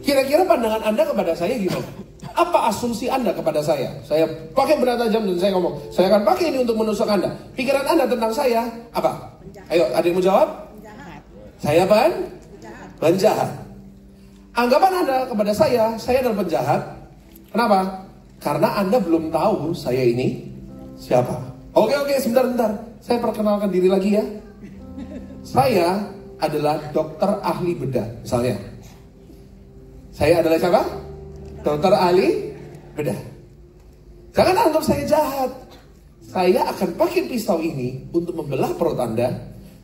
Kira-kira pandangan Anda kepada saya gimana? Apa asumsi Anda kepada saya? Saya pakai benda tajam dan saya ngomong, saya akan pakai ini untuk menusuk Anda. Pikiran Anda tentang saya apa? Ayo, ada yang mau jawab? Penjahat. Saya apaan? Penjahat. Penjahat. Anggapan Anda kepada saya adalah penjahat. Kenapa? Karena Anda belum tahu saya ini siapa. Oke, sebentar. Saya perkenalkan diri lagi ya. Saya adalah dokter ahli bedah, misalnya. Saya adalah siapa? Dokter ahli bedah. Jangan anggap saya jahat. Saya akan pakai pisau ini untuk membelah perut Anda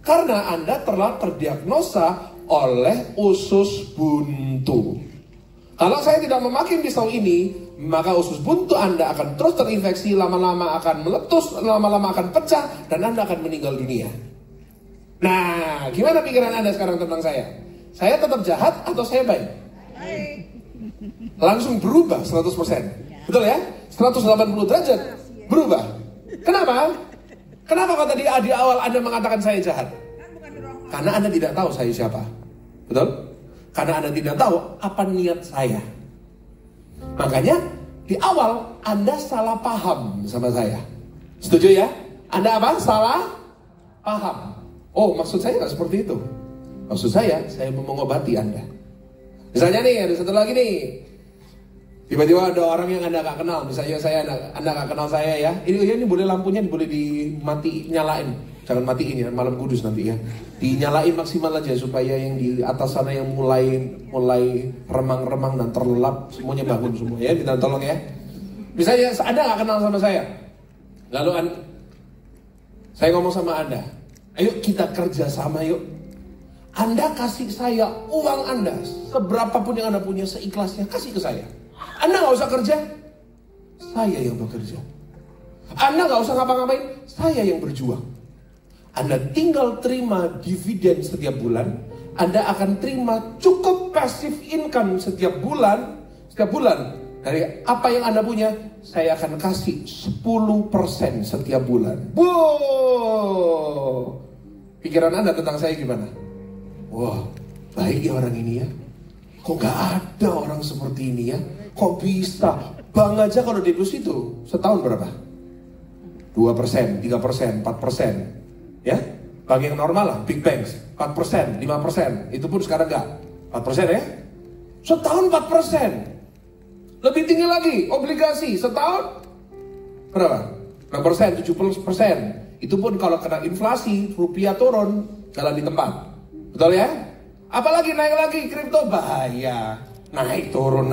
karena Anda telah terdiagnosa oleh usus buntu. Kalau saya tidak memakai pisau ini, maka usus buntu Anda akan terus terinfeksi, lama-lama akan meletus, lama-lama akan pecah, dan Anda akan meninggal dunia. Nah, gimana pikiran Anda sekarang tentang saya? Saya tetap jahat atau saya baik? Baik. Langsung berubah 100%. Betul ya? 180 derajat berubah. Kenapa? Kenapa kok tadi di awal Anda mengatakan saya jahat? Karena Anda tidak tahu saya siapa. Betul? Karena Anda tidak tahu apa niat saya. Makanya di awal Anda salah paham sama saya. Setuju ya? Anda apa? Salah paham. Oh, maksud saya nggak seperti itu. Maksud saya mau mengobati Anda. Misalnya nih, ada satu lagi nih. Tiba-tiba ada orang yang Anda nggak kenal. Misalnya Anda nggak kenal saya ya. Ini boleh lampunya boleh nyalain. Jangan matiin ya, malam kudus nanti ya. Dinyalain maksimal aja supaya yang di atas sana yang mulai remang-remang dan terlelap semuanya bangun semua ya. Minta tolong ya. Misalnya Anda nggak kenal sama saya. Lalu saya ngomong sama Anda. Ayo kita kerja sama yuk. Anda kasih saya uang Anda, seberapapun yang Anda punya seikhlasnya, kasih ke saya. Anda nggak usah kerja, saya yang bekerja. Anda nggak usah ngapa-ngapain, saya yang berjuang. Anda tinggal terima dividen setiap bulan, Anda akan terima cukup passive income setiap bulan. Dari apa yang Anda punya, saya akan kasih 10% setiap bulan. Wow, pikiran Anda tentang saya gimana? Wah, baik ya orang ini ya. Kok gak ada orang seperti ini ya? Kok bisa? Bank aja kalau deposito setahun berapa? 2%, 3%, 4%. Ya? Bank yang normal lah, big banks 4%, 5%. Itu pun sekarang gak 4% ya? Setahun 4%. Lebih tinggi lagi, obligasi setahun berapa? 6%, 70%. Itu pun kalau kena inflasi, rupiah turun, jalan di tempat. Betul ya? Apalagi naik lagi, kripto bahaya. Naik turun.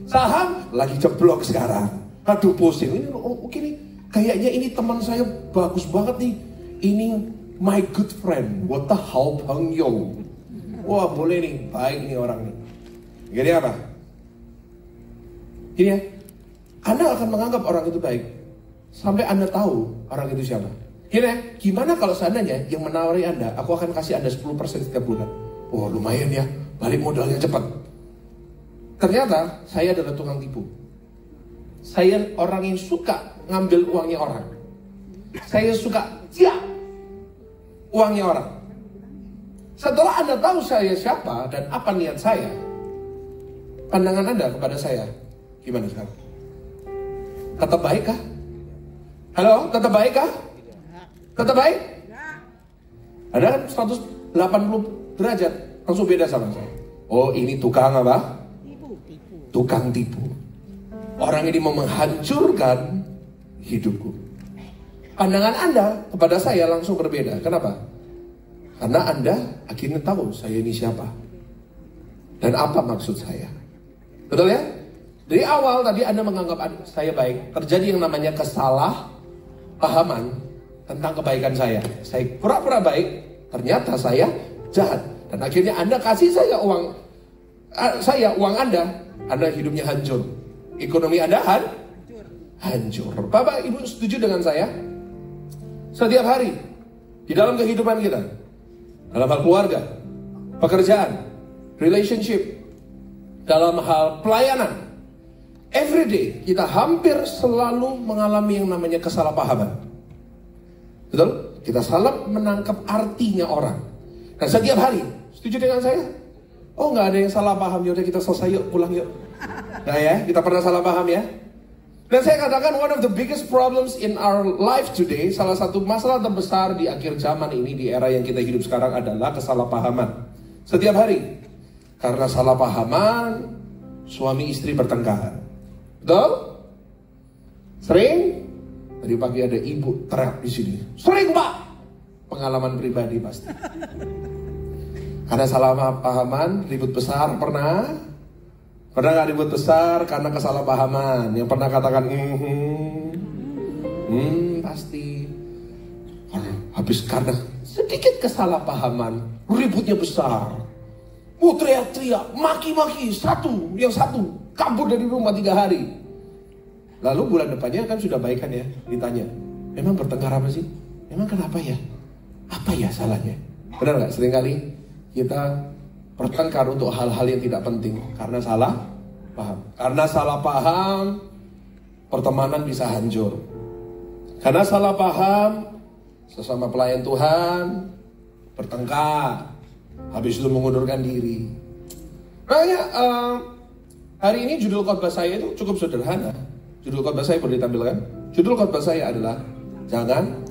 Saham lagi jeblok sekarang. Aduh pusing. Ini gini, kayaknya ini teman saya bagus banget nih. Ini my good friend. What the hell Bang Yo. Wah boleh nih, baik nih orang nih. Jadi apa? Gini ya, Anda akan menganggap orang itu baik sampai Anda tahu orang itu siapa. Gini ya, gimana kalau seandainya yang menawari Anda, aku akan kasih Anda 10% setiap bulan. Oh lumayan ya, balik modalnya cepat. Ternyata saya adalah tukang tipu. Saya orang yang suka ngambil uangnya orang. Saya suka siap uangnya orang. Setelah Anda tahu saya siapa dan apa niat saya, pandangan Anda kepada saya gimana sekarang? Tetap baik kah? Halo, tetap baik kah? Tetap baik? Ada kan 180 derajat langsung beda sama saya. Oh ini tukang apa? Tukang tipu. Orang ini mau menghancurkan hidupku. Pandangan Anda kepada saya langsung berbeda. Kenapa? Karena Anda akhirnya tahu saya ini siapa dan apa maksud saya. Betul ya? Dari awal tadi Anda menganggap saya baik. Terjadi yang namanya kesalahpahaman tentang kebaikan saya. Saya pura-pura baik, ternyata saya jahat. Dan akhirnya Anda kasih saya uang Anda hidupnya hancur. Ekonomi Anda hancur. Bapak Ibu setuju dengan saya? Setiap hari di dalam kehidupan kita, dalam hal keluarga, pekerjaan, relationship, dalam hal pelayanan, everyday kita hampir selalu mengalami yang namanya kesalahpahaman. Betul? Kita salah menangkap artinya orang. Dan setiap hari, setuju dengan saya? Oh nggak ada yang salah paham, yaudah kita selesai yuk, pulang yuk. Nah ya, kita pernah salah paham ya. Dan saya katakan one of the biggest problems in our life today, salah satu masalah terbesar di akhir zaman ini, di era yang kita hidup sekarang adalah kesalahpahaman. Setiap hari, karena salah pahaman, suami istri bertengkar. Betul? Sering? Tadi pagi ada ibu teriak di sini. Sering Pak! Pengalaman pribadi pasti. Karena salah pahaman, ribut besar pernah? Pernah gak ribut besar karena kesalahpahaman? Yang pernah katakan pasti. Habis karena sedikit kesalahpahaman, ributnya besar. Teriak-teriak, maki-maki, yang satu kabur dari rumah 3 hari. Lalu bulan depannya kan sudah baikan ya, ditanya, memang bertengkar apa sih? Memang kenapa ya? Apa ya salahnya? Benar gak? Seringkali kita bertengkar untuk hal-hal yang tidak penting karena salah paham. Karena salah paham, pertemanan bisa hancur. Karena salah paham, sesama pelayan Tuhan bertengkar, habis itu mengundurkan diri. Makanya hari ini judul khotbah saya itu cukup sederhana. Judul khotbah saya boleh ditampilkan. Judul khotbah saya adalah jangan.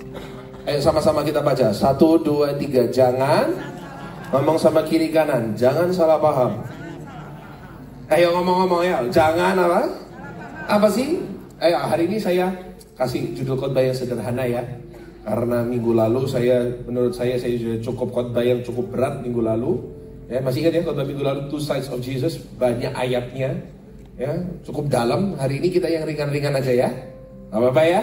Ayo sama-sama kita baca. 1, 2, 3. Jangan. Ngomong sama kiri kanan, jangan salah paham. Ayo ngomong-ngomong ya, jangan apa? Apa sih? Ayo hari ini saya kasih judul khotbah yang sederhana ya. Karena minggu lalu menurut saya sudah cukup khotbah yang cukup berat minggu lalu. Ya, masih ingat ya khotbah minggu lalu Two Sides of Jesus, banyak ayatnya. Ya, cukup dalam. Hari ini kita yang ringan-ringan aja ya. Apa-apa ya?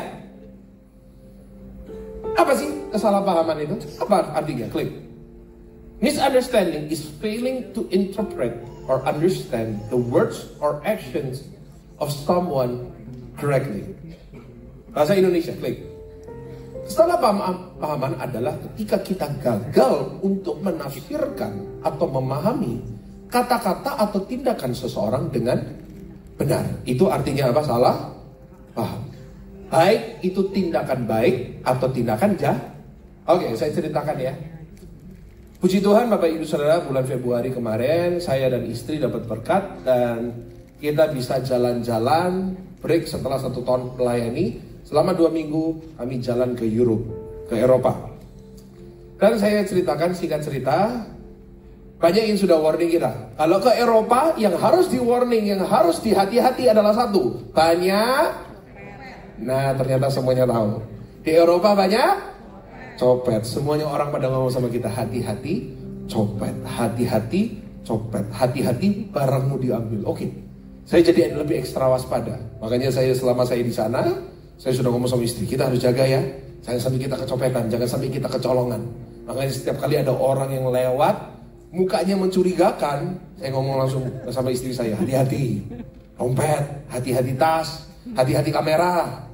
Apa sih kesalahpahaman itu? Apa artinya? Klik. Misunderstanding is failing to interpret or understand the words or actions of someone correctly. Bahasa Indonesia, klik. Kesalahpahaman adalah ketika kita gagal untuk menafsirkan atau memahami kata-kata atau tindakan seseorang dengan benar. Itu artinya apa? Salah paham. Baik itu tindakan baik atau tindakan jahat. Oke, saya ceritakan ya. Puji Tuhan Bapak Ibu Saudara, bulan Februari kemarin saya dan istri dapat berkat dan kita bisa jalan-jalan break setelah 1 tahun melayani. Selama 2 minggu kami jalan ke Europe, ke Eropa. Dan saya ceritakan singkat cerita, banyak yang sudah warning kita. Kalau ke Eropa yang harus di warning, yang harus dihati-hati adalah satu, banyak. Nah ternyata semuanya tahu. Di Eropa banyak copet. Semuanya orang pada ngomong sama kita, hati-hati copet, hati-hati copet, hati-hati barangmu diambil. Oke, saya jadi lebih ekstra waspada. Makanya selama saya di sana, saya sudah ngomong sama istri, kita harus jaga ya, jangan sampai kita kecopetan, jangan sampai kita kecolongan. Makanya setiap kali ada orang yang lewat, mukanya mencurigakan, saya ngomong langsung sama istri saya, hati-hati dompet, hati-hati tas, hati-hati kamera.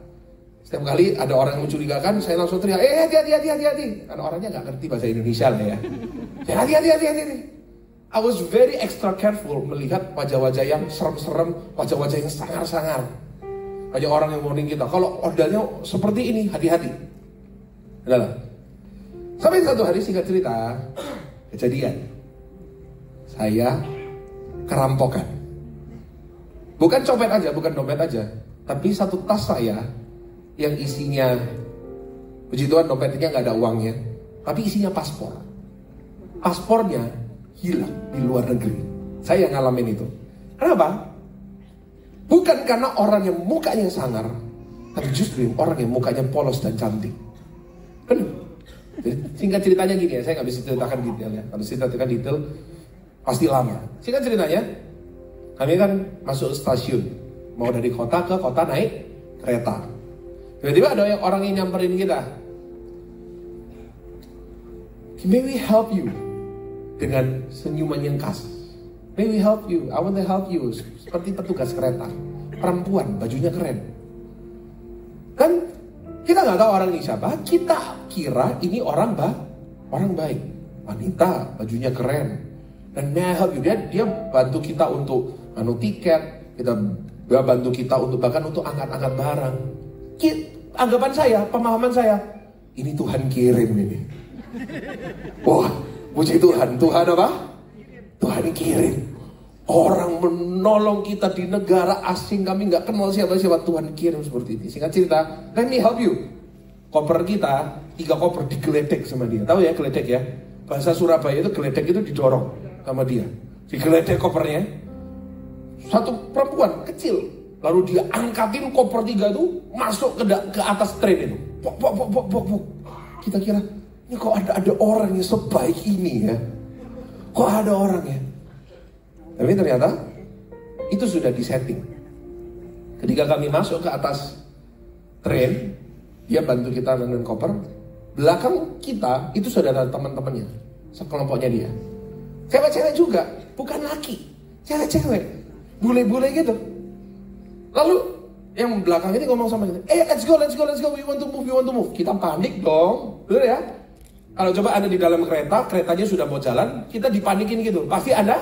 Setiap kali ada orang yang mencurigakan, saya langsung teriak, hati-hati. Karena orangnya gak ngerti bahasa Indonesia lah ya. Hati-hati. I was very extra careful melihat wajah-wajah yang serem-serem, wajah-wajah yang sangar-sangar. Banyak orang yang warning kita, kalau ordernya seperti ini, hati-hati. Adalah. Sampai satu hari singkat cerita, kejadian. Saya kerampokan. Bukan copet aja, bukan dompet aja. Tapi satu tas saya, yang isinya, puji Tuhan dompetnya gak ada uangnya, tapi isinya paspor. Paspornya hilang di luar negeri. Saya yang ngalamin itu. Kenapa? Bukan karena orang yang mukanya sangar, tapi justru orang yang mukanya polos dan cantik. Benar. Jadi singkat ceritanya gini ya, saya gak bisa ceritakan detail ya. Kalau saya ceritakan detail pasti lama. Singkat ceritanya, kami kan masuk stasiun, mau dari kota ke kota naik kereta. Tiba-tiba ada orang yang nyamperin kita. May we help you? Dengan senyuman yang khas. May we help you? I want to help you. Seperti petugas kereta. Perempuan, bajunya keren. Kan kita nggak tahu orang ini siapa. Kita kira ini orang baik. Wanita, bajunya keren. Dan may I help you? Dia bantu kita untuk tiket. Dia bantu kita untuk bahkan untuk angkat-angkat barang. Anggapan saya, pemahaman saya, ini Tuhan kirim ini. Wah, puji Tuhan. Tuhan apa? Tuhan kirim orang menolong kita di negara asing, kami nggak kenal siapa-siapa. Tuhan kirim seperti ini. Singkat cerita, let me help you. Koper kita, 3 koper digeledek sama dia. Tahu ya geledek ya? Bahasa Surabaya itu geledek itu didorong sama dia. Digeledek kopernya. Satu perempuan kecil, lalu dia angkatin koper 3 itu masuk ke atas tren itu. Pok. Kita kira, ini kok ada orang yang sebaik ini ya? Kok ada orang ya? Tapi ternyata itu sudah disetting. Ketika kami masuk ke atas tren, dia bantu kita dengan koper. Belakang kita itu sudah ada teman-temannya, sekelompoknya dia. Cewek-cewek juga, bukan laki, cewek-cewek, bule-bule gitu. Lalu yang belakang ini ngomong sama kita, let's go, we want to move. Kita panik dong, betul ya? Kalau coba Anda di dalam kereta, keretanya sudah mau jalan, kita dipanikin gitu, pasti Anda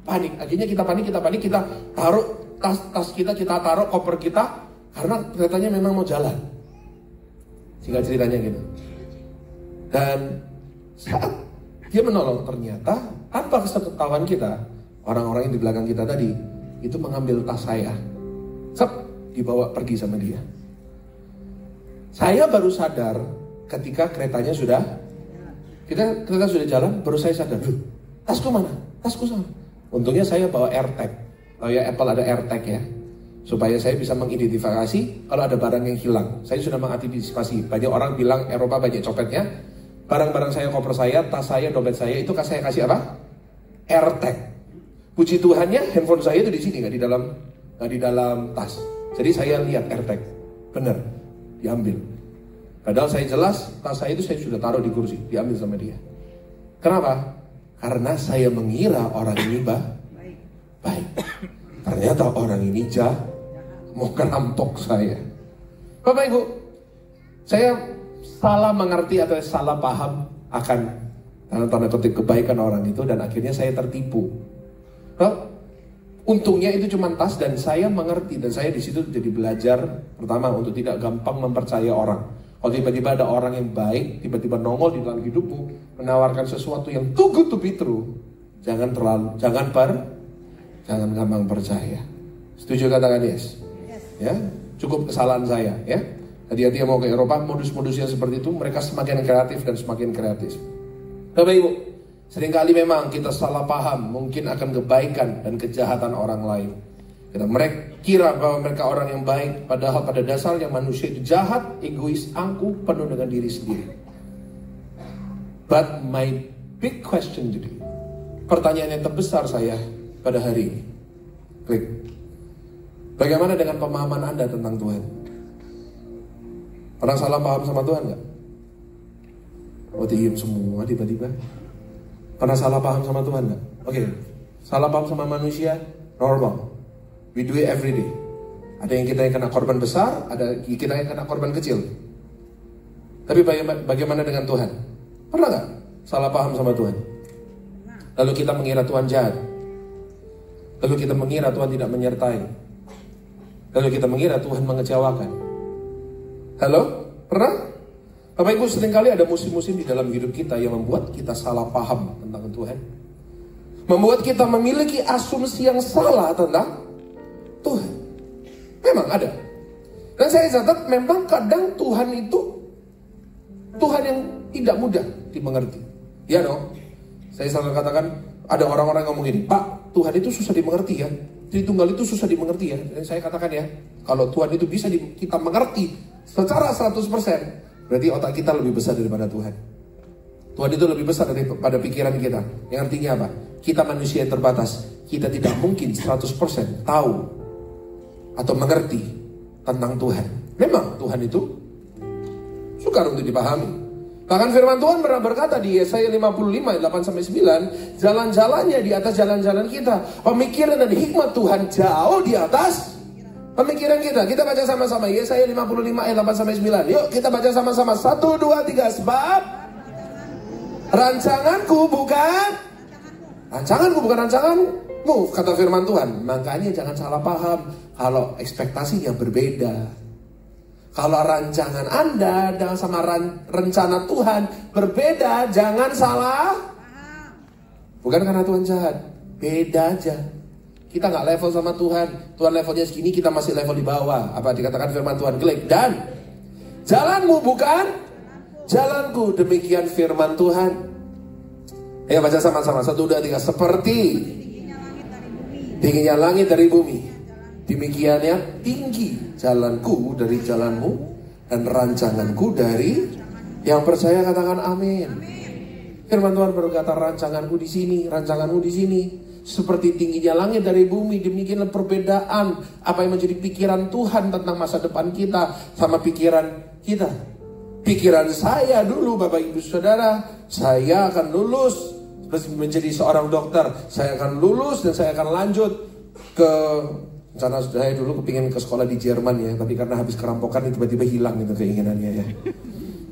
panik. Akhirnya kita panik, kita taruh tas kita taruh koper kita, karena keretanya memang mau jalan. Singkat ceritanya gitu. Dan saat dia menolong, ternyata tanpa kesetahuan kita, orang-orang yang di belakang kita tadi itu mengambil tas saya, dibawa pergi sama dia. Saya baru sadar ketika keretanya sudah, kereta sudah jalan, baru saya sadar, tasku mana? Tasku sana. Untungnya saya bawa AirTag. Oh ya, Apple ada AirTag ya, supaya saya bisa mengidentifikasi kalau ada barang yang hilang. Saya sudah mengantisipasi. Banyak orang bilang Eropa banyak copetnya. Barang-barang saya, koper saya, tas saya, dompet saya, itu saya kasih apa? AirTag. Puji Tuhannya handphone saya itu di sini, nggak di dalam tas. Jadi saya lihat AirTag, benar, diambil. Padahal saya jelas tas saya itu saya sudah taruh di kursi, diambil sama dia. Kenapa? Karena saya mengira orang ini baik. Ternyata orang ini mau merampok saya. Bapak Ibu, saya salah mengerti atau salah paham akan dalam tanda kutip kebaikan orang itu, dan akhirnya saya tertipu. Untungnya itu cuma tas, dan saya mengerti, dan saya di situ jadi belajar pertama untuk tidak gampang mempercaya orang. Kalau tiba-tiba ada orang yang baik tiba-tiba nongol di dalam hidupmu, menawarkan sesuatu yang too good to be true, jangan gampang percaya. Setuju katakan yes? Ya, cukup kesalahan saya ya. Hati-hati yang mau ke Eropa, modus-modusnya seperti itu, mereka semakin kreatif dan semakin kreatif. Bapak Ibu, seringkali memang kita salah paham mungkin akan kebaikan dan kejahatan orang lain. Mereka kira bahwa mereka orang yang baik, padahal pada dasarnya manusia itu jahat, egois, angkuh, penuh dengan diri sendiri. But my big question today, pertanyaan yang terbesar saya pada hari ini, klik. Bagaimana dengan pemahaman Anda tentang Tuhan? Pernah salah paham sama Tuhan nggak? Oh, diem semua tiba-tiba. Pernah salah paham sama Tuhan nggak? Oke, salah paham sama manusia normal. We do it every day. Ada yang kita yang kena korban besar, ada kita yang kena korban kecil. Tapi bagaimana dengan Tuhan? Pernah nggak salah paham sama Tuhan? Lalu kita mengira Tuhan jahat. Lalu kita mengira Tuhan tidak menyertai. Lalu kita mengira Tuhan mengecewakan. Halo? Pernah? Bapak Ibu, seringkali ada musim-musim di dalam hidup kita yang membuat kita salah paham tentang Tuhan. Membuat kita memiliki asumsi yang salah tentang Tuhan. Memang ada. Dan saya catat memang kadang Tuhan itu Tuhan yang tidak mudah dimengerti. Ya dong. Saya selalu katakan, ada orang-orang yang ngomong gini, Pak, Tuhan itu susah dimengerti ya. Tritunggal itu susah dimengerti ya. Dan saya katakan ya, kalau Tuhan itu bisa kita mengerti secara 100%, berarti otak kita lebih besar daripada Tuhan. Tuhan itu lebih besar daripada pikiran kita. Yang artinya apa? Kita manusia yang terbatas. Kita tidak mungkin 100% tahu atau mengerti tentang Tuhan. Memang Tuhan itu sukar untuk dipahami. Bahkan firman Tuhan pernah berkata di Yesaya 55, 8-9, jalan-jalannya di atas jalan-jalan kita. Pemikiran dan hikmat Tuhan jauh di atas pemikiran kita. Kita baca sama-sama Yesaya 55 ayat 8-9. Yuk kita baca sama-sama. 1, 2, 3. Sebab rancanganku bukan rancanganmu, kata firman Tuhan. Makanya jangan salah paham kalau ekspektasinya berbeda. Kalau rancangan Anda dan sama rencana Tuhan berbeda, jangan salah Bukan karena Tuhan jahat, beda aja. Kita nggak level sama Tuhan. Tuhan levelnya segini, kita masih level di bawah. Apa dikatakan firman Tuhan? Klik. Dan jalanmu bukan jalanku, demikian firman Tuhan. Ayo baca sama-sama, 1, 2, 3. Seperti tingginya langit dari bumi, demikiannya tinggi jalanku dari jalanmu, dan rancanganku dari yang percaya. Katakan amin. Firman Tuhan berkata, rancanganku di sini, rancanganmu di sini. Seperti tingginya langit dari bumi, demikianlah perbedaan apa yang menjadi pikiran Tuhan tentang masa depan kita sama pikiran kita. Pikiran saya dulu, Bapak Ibu Saudara, saya akan lulus menjadi seorang dokter, saya akan lulus dan saya akan lanjut ke, rencana saya dulu kepingin ke sekolah di Jerman ya, tapi karena habis kerampokan tiba-tiba hilang gitu keinginannya ya.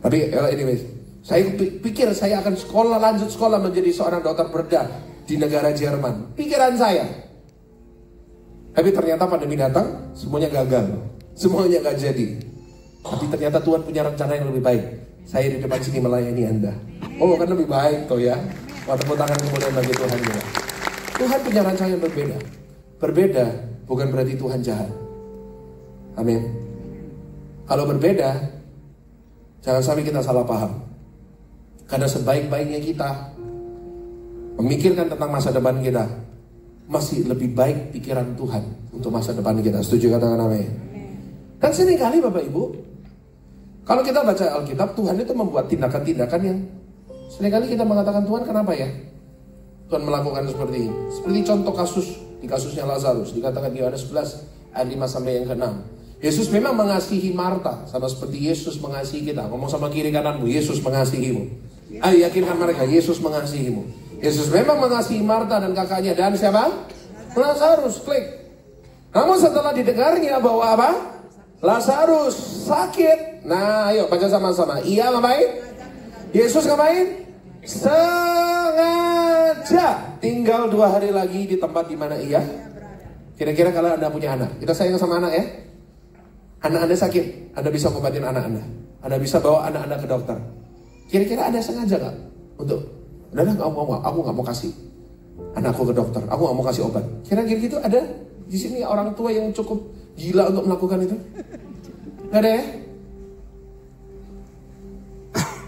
Tapi anyway, saya pikir saya akan lanjut sekolah menjadi seorang dokter bedah di negara Jerman. Pikiran saya. Tapi ternyata pandemi datang, semuanya gagal. Semuanya gak jadi. Tapi ternyata Tuhan punya rencana yang lebih baik. Saya di depan sini melayani Anda. Oh, kan lebih baik toh ya. Tepuk tangan kemudian bagi Tuhan juga. Tuhan punya rencana yang berbeda. Berbeda bukan berarti Tuhan jahat. Amin. Kalau berbeda, jangan sampai kita salah paham. Karena sebaik-baiknya kita memikirkan tentang masa depan kita, masih lebih baik pikiran Tuhan untuk masa depan kita. Setuju? Katakan amin. Dan seringkali Bapak Ibu, kalau kita baca Alkitab, Tuhan itu membuat tindakan-tindakan yang seringkali kita mengatakan, Tuhan kenapa ya Tuhan melakukan seperti ini. Seperti contoh kasus, di kasusnya Lazarus, dikatakan di Yohanes 11 ayat 5 sampai yang ke-6. Yesus memang mengasihi Marta, sama seperti Yesus mengasihi kita. Ngomong sama kiri kananmu, Yesus mengasihimu. Ayo yakinkan mereka, Yesus mengasihimu. Yesus memang mengasihi Marta dan kakaknya, dan siapa? Lazarus. Klik. Namun setelah didengarnya bahwa apa? Lazarus sakit. Nah ayo baca sama-sama. Ia ngapain? Yesus ngapain? Sengaja tinggal 2 hari lagi di tempat di mana ia. Kira-kira kalau Anda punya anak, kita sayang sama anak ya. Anak Anda sakit, Anda bisa ngobatin anak Anda. Anda bisa bawa anak Anda ke dokter. Kira-kira Anda sengaja gak untuk, udah aku gak mau kasih anakku ke dokter, aku gak mau kasih obat. Kira-kira gitu ada di sini orang tua yang cukup gila untuk melakukan itu? Gak ada ya?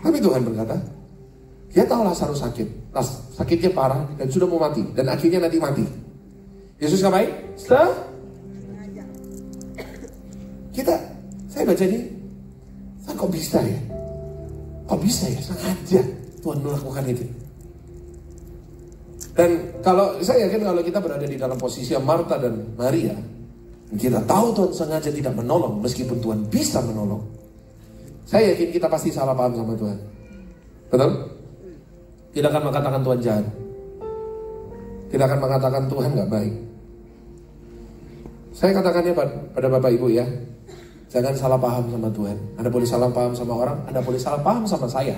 Tapi Tuhan berkata, dia tahu Lazarus sakit, sakitnya parah dan sudah mau mati, dan akhirnya nanti mati. Yesus ngapain? Saya baca ini, kok bisa ya? Kok bisa ya? Sengaja Tuhan melakukan itu. Dan kalau saya yakin kalau kita berada di dalam posisi Marta dan Maria, kita tahu Tuhan sengaja tidak menolong meskipun Tuhan bisa menolong. Saya yakin kita pasti salah paham sama Tuhan. Betul? Tidak akan mengatakan Tuhan jahat. Tidak akan mengatakan Tuhan gak baik. Saya katakannya pada Bapak Ibu ya, jangan salah paham sama Tuhan. Anda boleh salah paham sama orang, Anda boleh salah paham sama saya.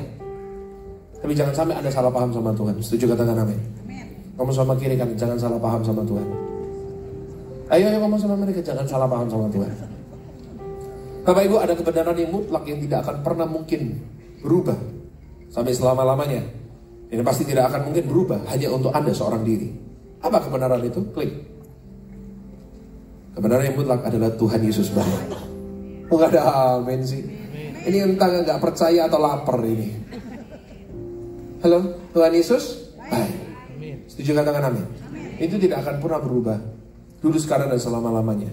Tapi jangan sampai Anda salah paham sama Tuhan. Setuju? Katakan amin. Ngomong sama kiri kan, jangan salah paham sama Tuhan. Ayo ngomong sama mereka, jangan salah paham sama Tuhan. Bapak Ibu, ada kebenaran yang mutlak yang tidak akan pernah mungkin berubah sampai selama-lamanya. Ini pasti tidak akan mungkin berubah hanya untuk Anda seorang diri. Apa kebenaran itu? Klik. Kebenaran yang mutlak adalah Tuhan Yesus baik. Gak ada amin sih. Ini entah gak percaya atau lapar ini. Halo, Tuhan Yesus baik. Setuju? Katakan amin. Itu tidak akan pernah berubah, dulu, sekarang, dan selama-lamanya.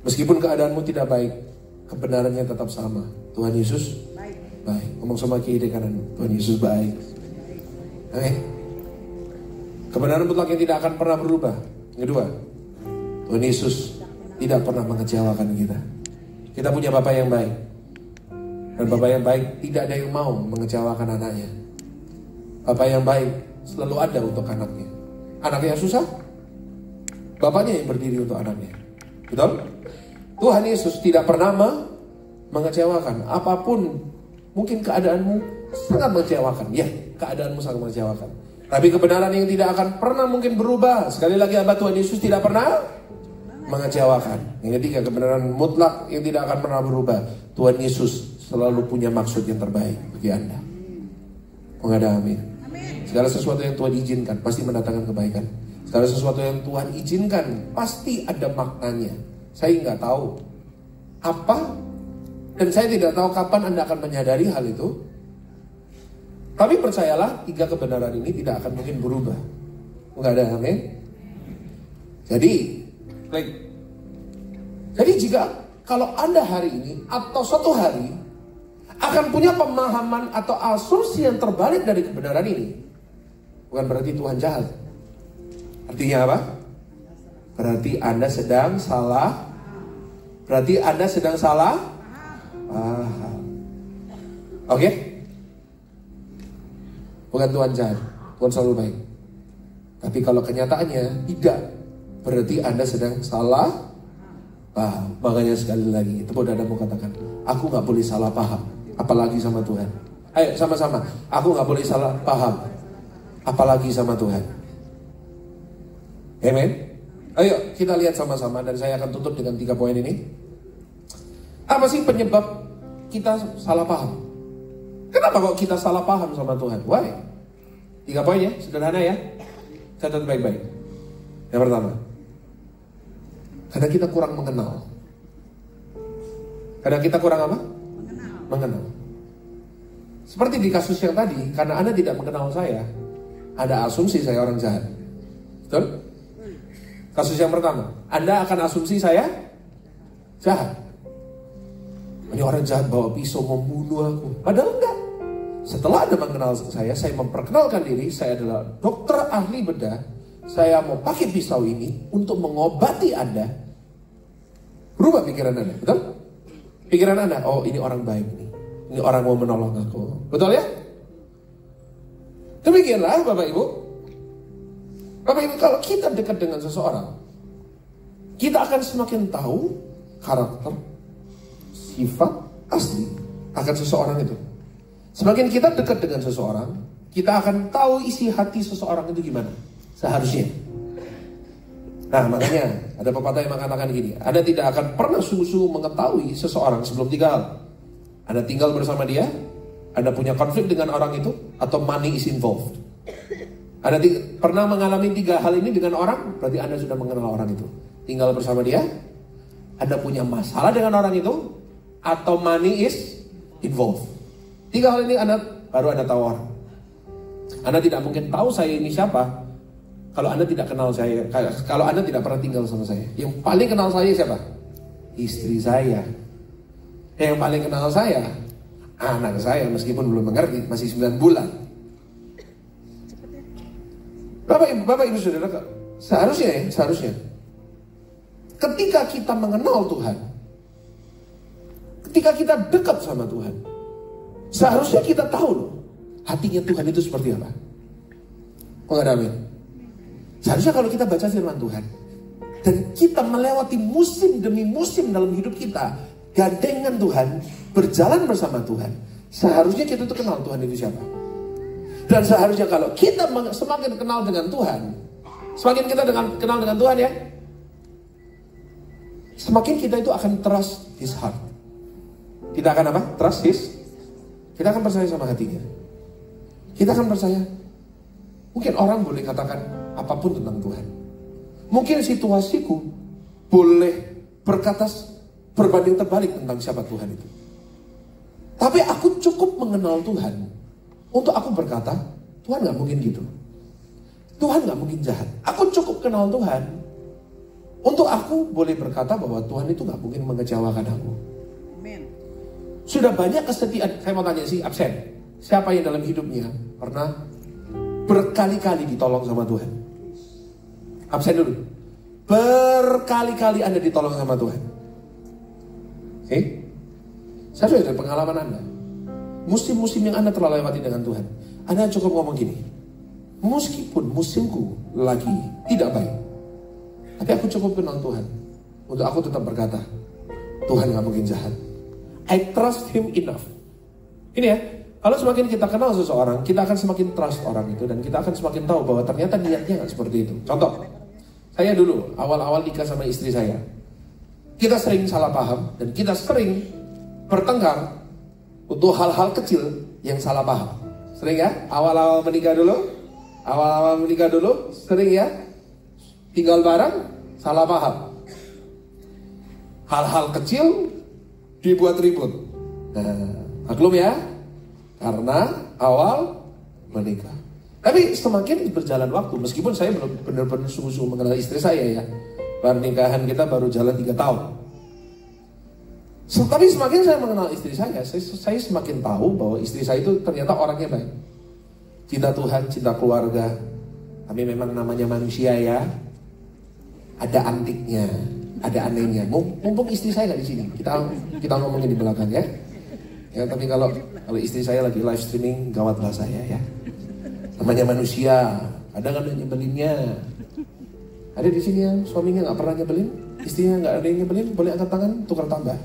Meskipun keadaanmu tidak baik, kebenarannya tetap sama. Tuhan Yesus baik. Ngomong sama kiri kanan, Tuhan Yesus baik. Amin. Kebenaran mutlak yang tidak akan pernah berubah. Yang kedua, Tuhan Yesus tidak pernah mengecewakan kita. Kita punya Bapa yang baik. Dan Bapa yang baik tidak ada yang mau mengecewakan anaknya. Bapa yang baik selalu ada untuk anaknya. Anaknya susah, Bapaknya yang berdiri untuk anaknya. Betul? Tuhan Yesus tidak pernah mengecewakan. Apapun mungkin keadaanmu sangat mengecewakan. Ya, keadaanmu sangat mengecewakan. Tapi kebenaran yang tidak akan pernah mungkin berubah. Sekali lagi, hamba Tuhan Yesus tidak pernah mengecewakan. Yang ketiga, kebenaran mutlak yang tidak akan pernah berubah. Tuhan Yesus selalu punya maksud yang terbaik bagi Anda. Menghadap amin. Segala sesuatu yang Tuhan izinkan pasti mendatangkan kebaikan. Segala sesuatu yang Tuhan izinkan pasti ada maknanya. Saya nggak tahu apa, dan saya tidak tahu kapan Anda akan menyadari hal itu. Tapi percayalah, 3 kebenaran ini tidak akan mungkin berubah. Enggak ada, amin. Jadi jika kalau Anda hari ini atau suatu hari akan punya pemahaman atau asumsi yang terbalik dari kebenaran ini, bukan berarti Tuhan jahat. Artinya apa? Berarti Anda sedang salah. Berarti Anda sedang salah paham. Oke? Bukan Tuhan jahat, Tuhan selalu baik. Tapi kalau kenyataannya tidak, berarti Anda sedang salah paham. Makanya sekali lagi, tepuk dadamu katakan, aku gak boleh salah paham, apalagi sama Tuhan. Ayo sama-sama, aku gak boleh salah paham, apalagi sama Tuhan. Amen. Ayo kita lihat sama-sama, dan saya akan tutup dengan 3 poin ini. Apa sih penyebab kita salah paham? Kenapa kok kita salah paham sama Tuhan? Why? 3 poin ya, sederhana ya. Catat baik-baik. Yang pertama, karena kita kurang mengenal. Karena kita kurang apa? Mengenal. Seperti di kasus yang tadi, karena Anda tidak mengenal saya, ada asumsi saya orang jahat. Betul? Kasus yang pertama, Anda akan asumsi saya jahat. Ini orang jahat bawa pisau membunuh aku. Padahal enggak. Setelah Anda mengenal saya memperkenalkan diri, saya adalah dokter ahli bedah. Saya mau pakai pisau ini untuk mengobati Anda. Berubah pikiran Anda, betul? Pikiran Anda, oh ini orang baik nih. Ini orang mau menolong aku. Betul ya? Demikianlah Bapak Ibu. Bapak Ibu, kalau kita dekat dengan seseorang, kita akan semakin tahu karakter, sifat asli akan seseorang itu. Semakin kita dekat dengan seseorang, kita akan tahu isi hati seseorang itu gimana seharusnya. Nah makanya ada pepatah yang mengatakan gini, Anda tidak akan pernah sungguh-sungguh mengetahui seseorang sebelum 3 hal. Anda tinggal bersama dia, Anda punya konflik dengan orang itu, atau money is involved. Anda pernah mengalami 3 hal ini dengan orang, berarti Anda sudah mengenal orang itu. Tinggal bersama dia, Anda punya masalah dengan orang itu, atau money is involved. 3 hal ini baru Anda tahu orang. Anda tidak mungkin tahu saya ini siapa kalau Anda tidak kenal saya. Kalau Anda tidak pernah tinggal sama saya. Yang paling kenal saya siapa? Istri saya. Yang paling kenal saya anak saya, meskipun belum mengerti, masih 9 bulan. Bapak Ibu Saudara, seharusnya ketika kita mengenal Tuhan, ketika kita dekat sama Tuhan, seharusnya kita tahu loh, hatinya Tuhan itu seperti apa. Oh gak ada amin? Seharusnya kalau kita baca firman Tuhan, dan kita melewati musim demi musim dalam hidup kita, gandengan Tuhan, berjalan bersama Tuhan, seharusnya kita tuh kenal Tuhan itu siapa. Dan seharusnya kalau kita semakin kenal dengan Tuhan, semakin kita kenal dengan Tuhan ya, semakin kita itu akan trust His heart. Kita akan apa? Trust His. Kita akan percaya sama hatinya. Kita akan percaya. Mungkin orang boleh katakan apapun tentang Tuhan. Mungkin situasiku boleh berkata berbanding terbalik tentang siapa Tuhan itu. Tapi aku cukup mengenal Tuhan untuk aku berkata, Tuhan gak mungkin gitu. Tuhan gak mungkin jahat. Aku cukup kenal Tuhan untuk aku boleh berkata bahwa Tuhan itu gak mungkin mengecewakan aku. Amen. Sudah banyak kesetiaan. Saya mau tanya sih absen, siapa yang dalam hidupnya pernah berkali-kali ditolong sama Tuhan? Absen dulu. Berkali-kali Anda ditolong sama Tuhan. Oke? Saya sudah dari pengalaman Anda. Musim-musim yang Anda telah lewati dengan Tuhan, Anda cukup ngomong gini, meskipun musimku lagi tidak baik, tapi aku cukup kenal Tuhan untuk aku tetap berkata, Tuhan gak mungkin jahat. I trust Him enough. Ini ya, kalau semakin kita kenal seseorang, kita akan semakin trust orang itu, dan kita akan semakin tahu bahwa ternyata niatnya gak seperti itu. Contoh, saya dulu awal-awal nikah sama istri saya, kita sering salah paham, dan kita sering bertengkar untuk hal-hal kecil yang salah paham. Sering ya? Awal-awal menikah dulu, Awal-awal menikah dulu sering ya, tinggal bareng, salah paham. Hal-hal kecil dibuat ribut. Maklum ya, karena awal menikah. Tapi semakin berjalan waktu, meskipun saya belum benar-benar sungguh-sungguh mengenal istri saya ya. Pernikahan kita baru jalan 3 tahun. Tapi semakin saya mengenal istri saya semakin tahu bahwa istri saya itu ternyata orangnya baik. Cinta Tuhan, cinta keluarga. Tapi memang namanya manusia ya, ada antiknya, ada anehnya. Mumpung istri saya nggak di sini, kita ngomongin di belakang ya. Ya, tapi kalau istri saya lagi live streaming, gawatlah saya ya. Namanya manusia, kadang ada nyebelinnya. Ada di sini yang suaminya nggak pernah nyebelin, istrinya nggak ada yang nyebelin, boleh angkat tangan, tukar tambah.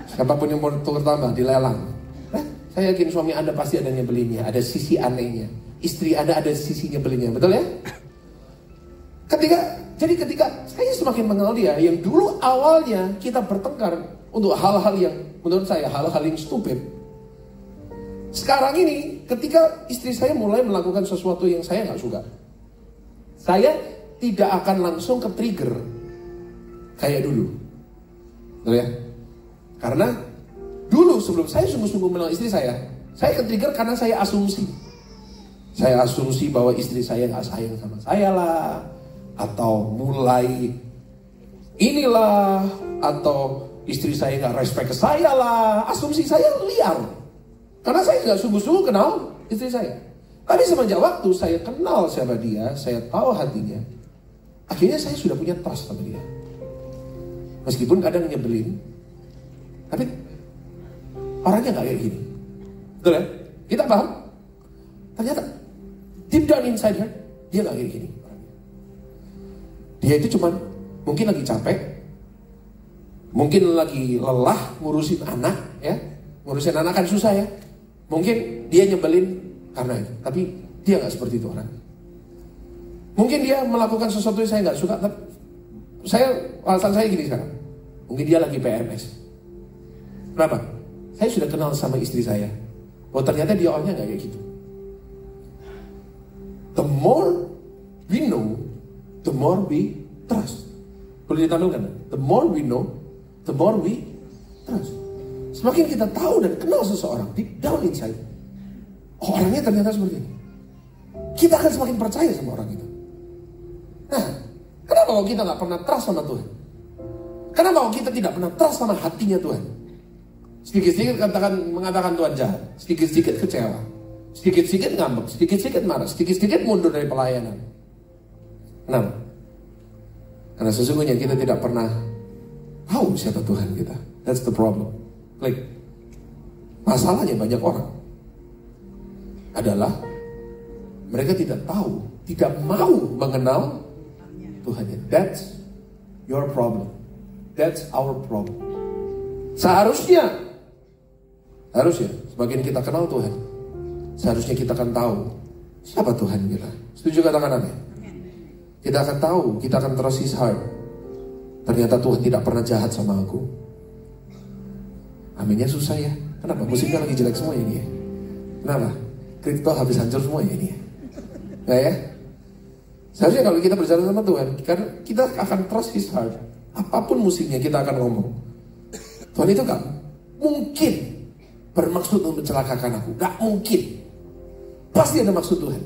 Siapapun yang mau tukar tambah dilelang. Saya yakin suami Anda pasti ada nyebelinnya, ada sisi anehnya. Istri Anda ada sisi nyebelinnya, betul ya? Ketika saya semakin mengenal dia, yang dulu awalnya kita bertengkar untuk hal-hal yang menurut saya hal-hal yang stupid. Sekarang ini ketika istri saya mulai melakukan sesuatu yang saya nggak suka, saya tidak akan langsung ke trigger kayak dulu, betul ya? Karena dulu sebelum saya sungguh-sungguh mengenal istri saya ke trigger karena saya asumsi. Saya asumsi bahwa istri saya nggak sayang sama saya lah, atau mulai inilah, atau istri saya nggak respect ke saya lah. Asumsi saya liar, karena saya nggak sungguh-sungguh kenal istri saya. Tapi semenjak waktu saya kenal siapa dia, saya tahu hatinya, akhirnya saya sudah punya trust sama dia. Meskipun kadang nyebelin, tapi orangnya nggak kayak gini, betul ya? Kita paham? Ternyata deep down inside her, dia nggak kayak gini. Dia itu cuman mungkin lagi capek, mungkin lagi lelah ngurusin anak ya, ngurusin anak kan susah ya. Mungkin dia nyebelin karena itu, tapi dia nggak seperti itu orang. Mungkin dia melakukan sesuatu yang saya nggak suka, tapi alasan saya gini sekarang. Mungkin dia lagi PMS. Kenapa? Saya sudah kenal sama istri saya. Oh ternyata dia orangnya nggak kayak gitu. The more we know, the more we trust. Boleh ditampilkan? The more we know, the more we trust. Semakin kita tahu dan kenal seseorang deep down inside, oh orangnya ternyata seperti ini, kita akan semakin percaya sama orang itu. Nah, kenapa kalau kita nggak pernah trust sama Tuhan? Kenapa kalau kita tidak pernah trust sama hatinya Tuhan? Sedikit-sedikit mengatakan Tuhan jahat, sedikit-sedikit kecewa, sedikit-sedikit ngambek, sedikit-sedikit marah, sedikit-sedikit mundur dari pelayanan. Kenapa? Karena sesungguhnya kita tidak pernah tahu siapa Tuhan kita. That's the problem. Klik. Masalahnya banyak orang adalah mereka tidak tahu, tidak mau mengenal Tuhannya. That's your problem. That's our problem. Seharusnya semakin kita kenal Tuhan, seharusnya kita akan tahu siapa Tuhan kita. Setuju katakan amin? Kita akan tahu, kita akan trust His heart. Ternyata Tuhan tidak pernah jahat sama aku. Aminnya susah ya. Kenapa? Musiknya lagi jelek semua ini ya. Kenapa? Kripto habis hancur semua ya ini ya. Nah ya. Seharusnya kalau kita berjalan sama Tuhan, karena kita akan trust His heart. Apapun musiknya kita akan ngomong, Tuhan itu gak mungkin bermaksud untuk mencelakakan aku. Gak mungkin. Pasti ada maksud Tuhan.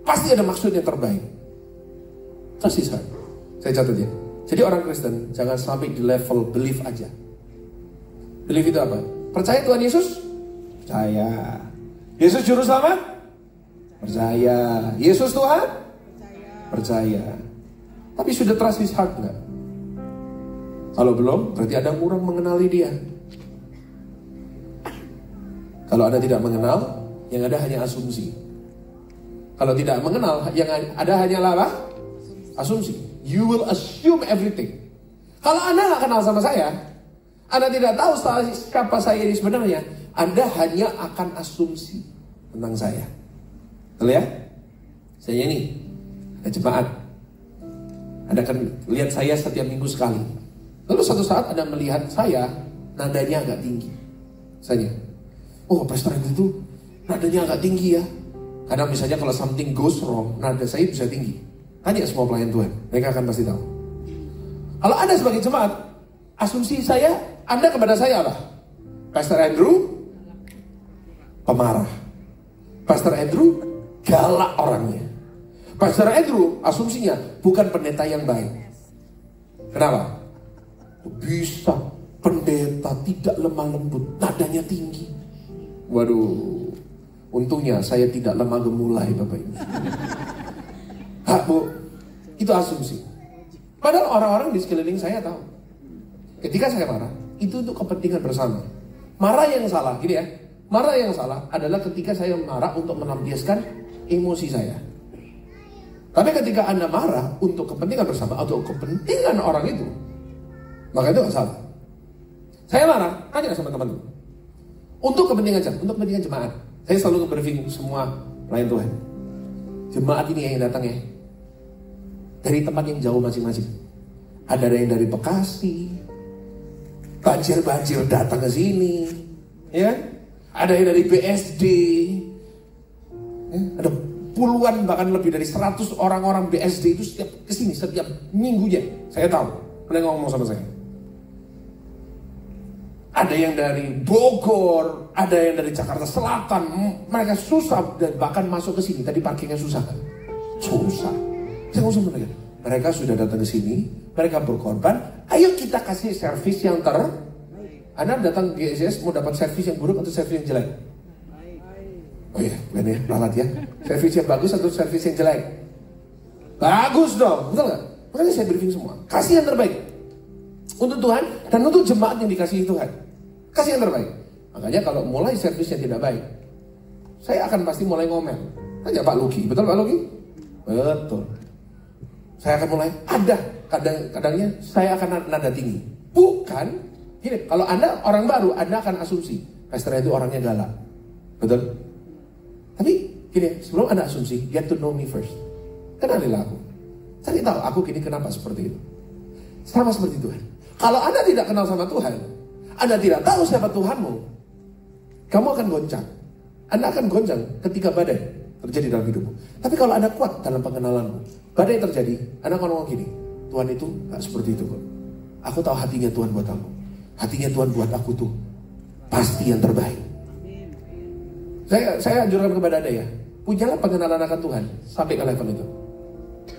Pasti ada maksud yang terbaik. Trust His heart. Saya catat ya. Jadi orang Kristen jangan sampai di level belief aja. Belief itu apa? Percaya Tuhan Yesus? Percaya. Yesus juru selamat? Percaya. Yesus Tuhan? Percaya. Tapi sudah trust His heart enggak? Kalau belum, berarti Anda kurang mengenali dia. Kalau Anda tidak mengenal, yang ada hanya asumsi. Kalau tidak mengenal, yang ada hanyalah apa? Asumsi. You will assume everything. Kalau Anda nggak kenal sama saya, Anda tidak tahu siapa saya ini sebenarnya, Anda hanya akan asumsi tentang saya. Betul ya? Saya ini ada jemaat. Anda akan lihat saya setiap minggu sekali. Lalu suatu saat Anda melihat saya, nadanya agak tinggi. Misalnya, oh pastor itu nadanya agak tinggi ya. Karena misalnya kalau something goes wrong, nada saya bisa tinggi. Tanya semua pelayan Tuhan, mereka akan pasti tahu. Kalau Anda sebagai jemaat, asumsi saya, Anda kepada saya apa? Pastor Andrew, pemarah. Pastor Andrew, galak orangnya. Pastor Andrew, asumsinya, bukan pendeta yang baik. Kenapa? Bisa pendeta tidak lemah lembut, nadanya tinggi. Waduh, untungnya saya tidak lemah gemulai Bapak Ibu. Hak Bu, itu asumsi. Padahal orang-orang di sekeliling saya tahu. Ketika saya marah, itu untuk kepentingan bersama. Marah yang salah, gini ya. Marah yang salah adalah ketika saya marah untuk melampiaskan emosi saya. Tapi ketika Anda marah untuk kepentingan bersama atau kepentingan orang itu, maka itu gak salah. Saya marah, tanya sama teman-teman. Untuk kepentingan jemaat. Saya selalu briefing semua pelayan Tuhan. Jemaat ini yang datang ya, dari tempat yang jauh masing-masing. Ada yang dari Bekasi, banjir datang ke sini, ya. Ada yang dari BSD, ya. Ada puluhan bahkan lebih dari 100 orang-orang BSD itu setiap kesini setiap minggunya. Saya tahu, mereka ngomong sama saya. Ada yang dari Bogor, ada yang dari Jakarta Selatan. Mereka susah dan bahkan masuk ke sini. Tadi parkirnya susah kan? Susah. Saya ngomong sama mereka. Mereka sudah datang ke sini, mereka berkorban. Ayo kita kasih servis yang Anda datang di GSS mau dapat servis yang buruk atau servis yang jelek? Oh iya, bukan ya, lalat ya. Servis yang bagus atau servis yang jelek? Bagus dong, betul nggak? Makanya saya briefing semua. Kasih yang terbaik untuk Tuhan dan untuk jemaat yang dikasihi Tuhan. Kasih yang terbaik. Makanya kalau mulai servisnya tidak baik, saya akan pasti mulai ngomel. Tanya Pak Luki, betul Pak Luki? Betul. Saya akan mulai ada kadangnya saya akan nada tinggi. Bukan gini, kalau Anda orang baru, Anda akan asumsi pastor itu orangnya galak. Betul? Tapi gini, sebelum Anda asumsi, get to know me first. Kenalilah aku. Cari tahu aku gini kenapa seperti itu. Sama seperti Tuhan. Kalau Anda tidak kenal sama Tuhan, Anda tidak tahu siapa Tuhanmu, kamu akan goncang. Anda akan goncang ketika badai terjadi dalam hidupmu. Tapi kalau Anda kuat dalam pengenalanmu, badai terjadi, Anda akan ngomong gini, Tuhan itu gak seperti itu kok. Aku tahu hatinya Tuhan buat aku. Hatinya Tuhan buat aku tuh pasti yang terbaik. Saya anjurkan kepada Anda ya, punyalah pengenalan akan Tuhan sampai ke level itu.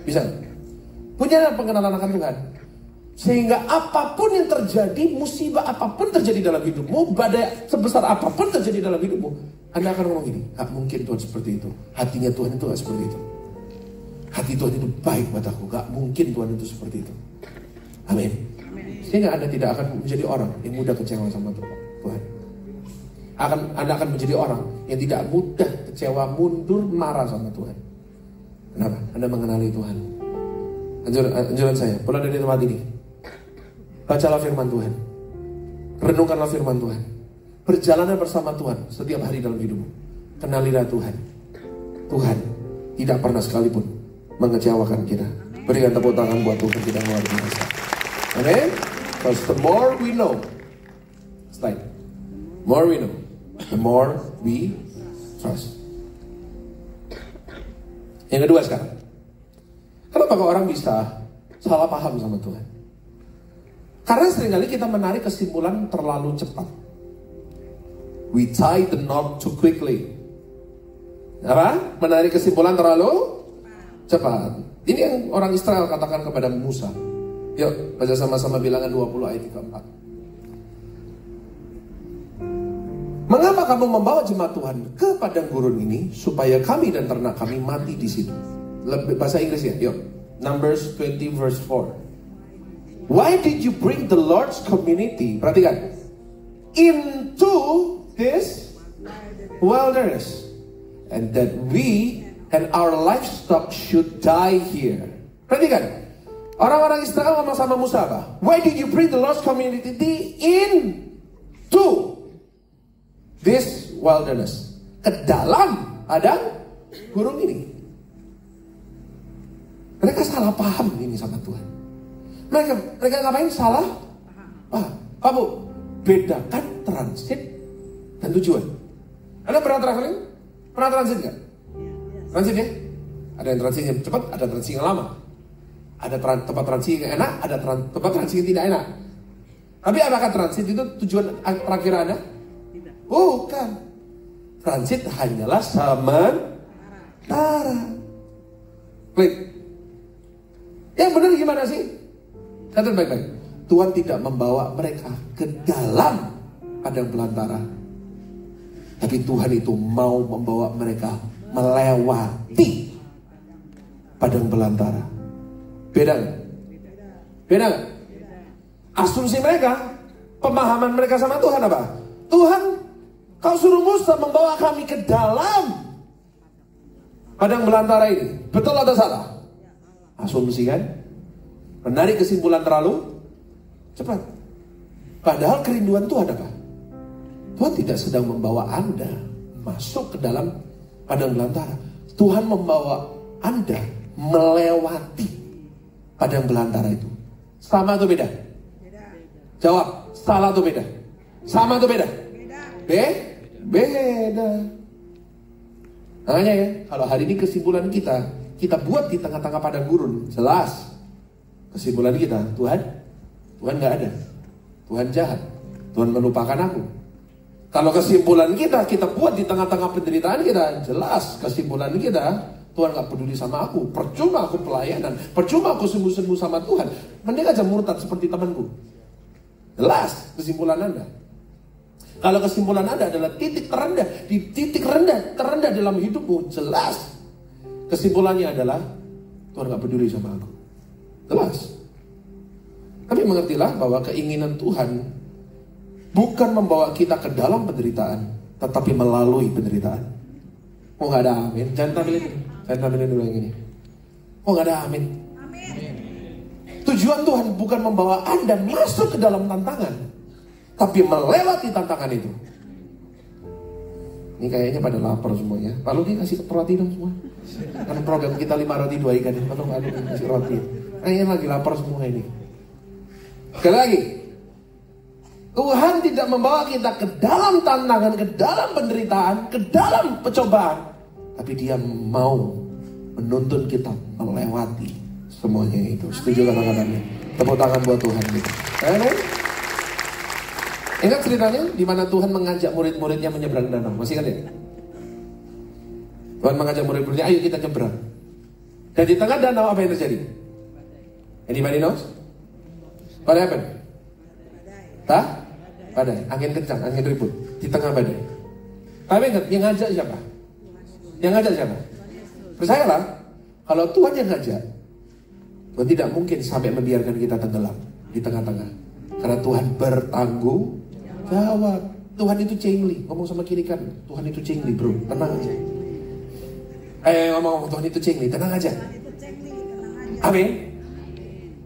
Bisa? Punyalah pengenalan akan Tuhan. Sehingga apapun yang terjadi, musibah apapun terjadi dalam hidupmu, badai sebesar apapun terjadi dalam hidupmu, Anda akan ngomong gini, gak mungkin Tuhan seperti itu. Hatinya Tuhan itu gak seperti itu. Hati Tuhan itu baik buat aku, gak mungkin Tuhan itu seperti itu. Amin. Sehingga Anda tidak akan menjadi orang yang mudah kecewa sama Tuhan. Anda akan menjadi orang yang tidak mudah kecewa, mundur, marah sama Tuhan. Kenapa? Anda mengenali Tuhan. Anjuran saya, pulang dari tempat ini, bacalah firman Tuhan, renungkanlah firman Tuhan, berjalanlah bersama Tuhan setiap hari dalam hidupmu. Kenalilah Tuhan. Tuhan tidak pernah sekalipun mengecewakan kita. Berikan tepuk tangan buat Tuhan kita luar biasa. Amin. Because the more we know, more we know, the more we trust. Yang kedua sekarang, kenapa kok orang bisa salah paham sama Tuhan? Karena seringkali kita menarik kesimpulan terlalu cepat. We tie the knot too quickly. Apa? Menarik kesimpulan terlalu cepat. Ini yang orang Israel katakan kepada Musa. Yuk, baca sama-sama Bilangan 20 ayat 34. Mengapa kamu membawa jemaat Tuhan ke padang gurun ini supaya kami dan ternak kami mati di situ? Bahasa Inggris ya, yuk. Numbers 20 verse 4. Why did you bring the Lord's community, perhatikan, into this wilderness, and that we and our livestock should die here? Perhatikan, orang-orang Israel ngomong sama Musa apa? Why did you bring the Lord's community into this wilderness? Ke dalam padang gurun ini. Mereka salah paham ini sama Tuhan. Mereka ngapain? Salah paham. Kamu bedakan transit dan tujuan. Anda pernah traveling? Pernah transit nggak? Transit ya. Ada yang transit yang cepat, ada transit yang lama. Ada tempat transit yang enak, ada tempat transit yang tidak enak. Tapi apakah transit itu tujuan terakhir Anda? Bukan. Transit hanyalah sementara. Klik. Yang benar gimana sih? Catat baik-baik. Tuhan tidak membawa mereka ke dalam padang belantara. Tapi Tuhan itu mau membawa mereka melewati padang belantara. Beda gak? Beda gak? Asumsi mereka, pemahaman mereka sama Tuhan apa? Tuhan, kau suruh Musa membawa kami ke dalam padang belantara ini. Betul atau salah? Asumsi kan? Menarik kesimpulan terlalu cepat. Padahal kerinduan Tuhan apa? Tuhan tidak sedang membawa Anda masuk ke dalam padang belantara. Tuhan membawa Anda melewati padang belantara itu. Sama atau beda? Jawab, salah atau beda? Sama atau beda? Beda. Makanya ya, kalau hari ini kesimpulan kita buat di tengah-tengah padang gurun, jelas kesimpulan kita, Tuhan gak ada, Tuhan jahat, Tuhan melupakan aku. Kalau kesimpulan kita buat di tengah-tengah penderitaan kita, jelas kesimpulan kita, Tuhan gak peduli sama aku, percuma aku pelayanan, percuma aku sembuh-sembuh sama Tuhan, mending aja murtad seperti temanku. Jelas kesimpulan Anda. Kalau kesimpulan Anda adalah titik terendah, di titik terendah dalam hidupmu, jelas kesimpulannya adalah Tuhan gak peduli sama aku. Jelas. Tapi mengertilah bahwa keinginan Tuhan bukan membawa kita ke dalam penderitaan, tetapi melalui penderitaan. Oh gak ada amin? Jangan tampilin dulu yang ini. Oh gak ada amin? Tujuan Tuhan bukan membawa Anda masuk ke dalam tantangan, tapi melewati tantangan itu. Ini kayaknya pada lapar semuanya. Pak Ludi kasih roti dong semua. Karena program kita 5 roti 2 ikan. Pak Ludi kasih roti. Kayaknya lagi lapar semua ini. Sekali lagi, Tuhan tidak membawa kita ke dalam tantangan, ke dalam penderitaan, ke dalam pencobaan, tapi Dia mau menuntun kita melewati semuanya itu. Setuju kata-katanya? Tepuk tangan buat Tuhan gitu. Ingat ceritanya di mana Tuhan mengajak murid-muridnya menyeberang danau. Masih ingat ya? Tuhan mengajak murid-muridnya, ayo kita nyebrang. Dan di tengah danau apa yang terjadi? Anybody knows? What happened? Badai. Angin kencang, angin ribut di tengah badai. Tapi ingat, yang ngajak siapa? Yang ngajak siapa? Percayalah, kalau Tuhan yang ngajak, Tuhan tidak mungkin sampai membiarkan kita tenggelam di tengah-tengah. Karena Tuhan bertanggung jawab. Tuhan itu cengli. Ngomong sama kiri kan, Tuhan itu cengli bro, tenang aja. Ngomong Tuhan itu cengli, tenang aja. Amin.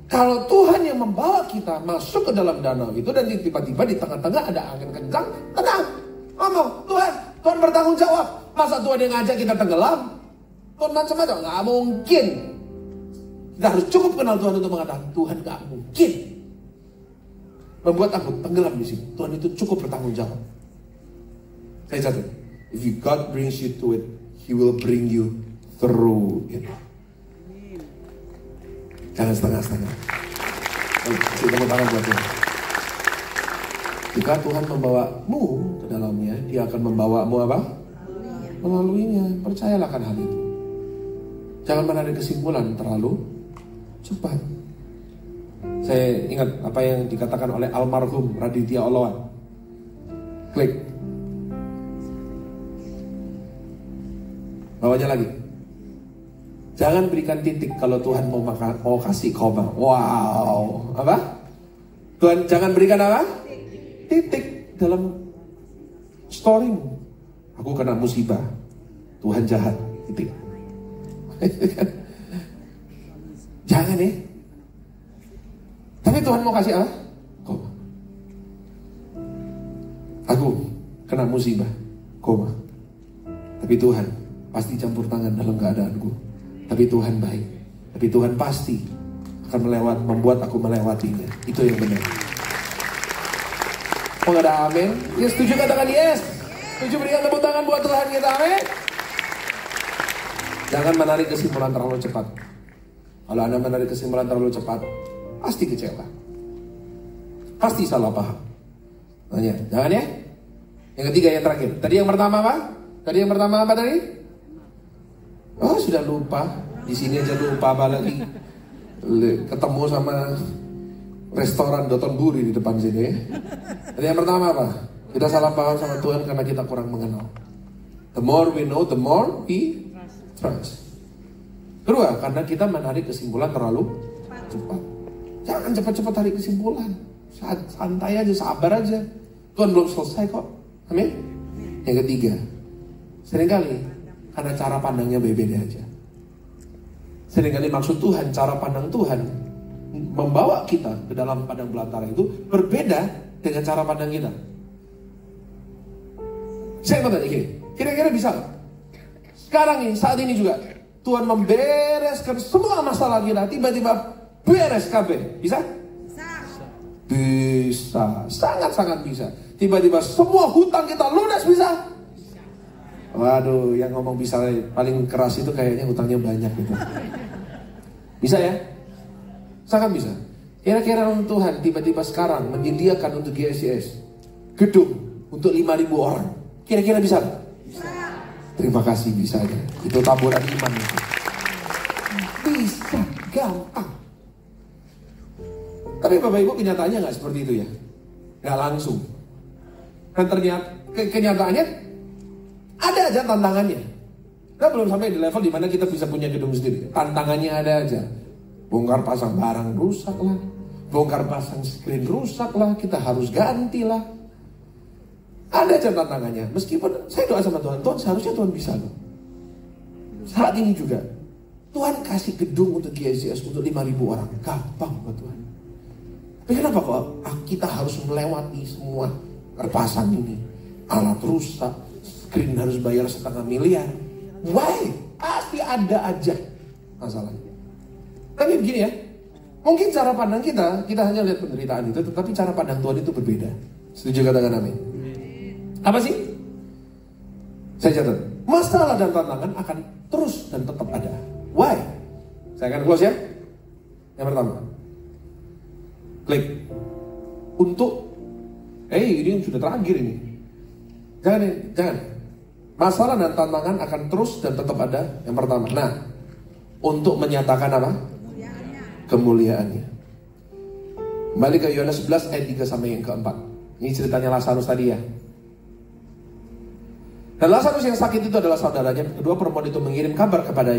Kalau Tuhan yang membawa kita masuk ke dalam danau itu, dan tiba-tiba di tengah-tengah ada angin kencang, tenang. Ngomong, Tuhan bertanggung jawab. Masa Tuhan yang ngajak kita tenggelam? Tuhan macam-macam, gak mungkin. Kita harus cukup kenal Tuhan untuk mengatakan, Tuhan gak mungkin membuat aku tenggelam di sini. Tuhan itu cukup bertanggung jawab. Saya catat, if God brings you to it, He will bring you through it. Jangan setengah-setengah. Kasih tepuk tangan buat Tuhan. Jika Tuhan membawamu ke dalamnya, Dia akan membawamu apa? Melaluinya. Percayalah kan hal itu. Jangan menarik kesimpulan terlalu cepat. Saya ingat apa yang dikatakan oleh almarhum Raditya Oloan. Klik. Bawanya lagi. Jangan berikan titik kalau Tuhan mau kasih koma. Wow. Apa? Tuhan jangan berikan apa? Titik dalam storymu. Aku kena musibah. Tuhan jahat. Titik. Jangan ya. Tapi Tuhan mau kasih apa? Koma. Aku kena musibah. Koma. Tapi Tuhan pasti campur tangan dalam keadaanku. Tapi Tuhan baik. Tapi Tuhan pasti akan membuat aku melewatinya. Itu yang benar. Oh gak ada amin? Ya setuju katakan yes. Setuju berikan tepuk tangan buat Tuhan kita, amin. Jangan menarik kesimpulan terlalu cepat. Kalau Anda menarik kesimpulan terlalu cepat, pasti kecewa. Pasti salah paham. Tanya, jangan ya. Yang ketiga, yang terakhir. Tadi yang pertama apa? Tadi? Oh, sudah lupa. Di sini aja lupa, apalagi ketemu sama restoran Dotonburi di depan sini ya. Tadi yang pertama apa? Kita salah paham sama Tuhan karena kita kurang mengenal. The more we know, the more we trust. Kedua, karena kita menarik kesimpulan terlalu cepat. Jangan cepat-cepat tarik kesimpulan. Santai aja, sabar aja. Tuhan belum selesai kok. Amin. Yang ketiga, seringkali karena cara pandangnya berbeda aja. Seringkali maksud Tuhan, cara pandang Tuhan membawa kita ke dalam padang belantara itu berbeda dengan cara pandang kita. Saya mau tanya gini, kira-kira bisa gak? Sekarang ini, saat ini juga Tuhan membereskan semua masalah kita, tiba-tiba beres KB. Bisa? Bisa, sangat-sangat bisa. Tiba-tiba semua hutang kita lunas, bisa? Waduh, yang ngomong bisa paling keras itu kayaknya hutangnya banyak gitu. Bisa ya? Sangat bisa. Kira-kira Tuhan tiba-tiba sekarang menyediakan untuk GSCS gedung untuk 5.000 orang. Kira-kira bisa? Bisa. Terima kasih, bisa aja. Itu taburan iman itu. Bisa, gampang. Tapi Bapak Ibu, kenyataannya nggak seperti itu ya. Nggak langsung. Dan ternyata kenyataannya ada aja tantangannya. Kita belum sampai di level dimana kita bisa punya gedung sendiri. Tantangannya ada aja. Bongkar pasang barang rusak lah, bongkar pasang screen rusak lah, kita harus ganti lah. Ada aja tantangannya. Meskipun saya doa sama Tuhan, Tuhan seharusnya Tuhan bisa loh. Saat ini juga Tuhan kasih gedung untuk GSCS untuk 5.000 orang. Gampang buat Tuhan. Tapi kenapa kok kita harus melewati semua terpasang ini? Alat rusak, screen harus bayar 500 miliar. Why? Pasti ada aja masalahnya. Tapi begini ya, mungkin cara pandang kita hanya lihat penderitaan itu, tetapi cara pandang Tuhan itu berbeda. Setuju katakan amin? Apa sih? Saya catat, masalah dan tantangan akan terus dan tetap ada. Why? Saya akan close ya. Yang pertama, klik. Untuk, ini sudah terakhir ini. Jangan. Masalah dan tantangan akan terus dan tetap ada. Yang pertama. Nah, untuk menyatakan apa? Kemuliaannya. Kembali ke Yohanes 11 ayat 3 sampai yang keempat. Ini ceritanya Lazarus tadi ya. Dan Lazarus yang sakit itu adalah saudaranya. Kedua perempuan itu mengirim kabar kepada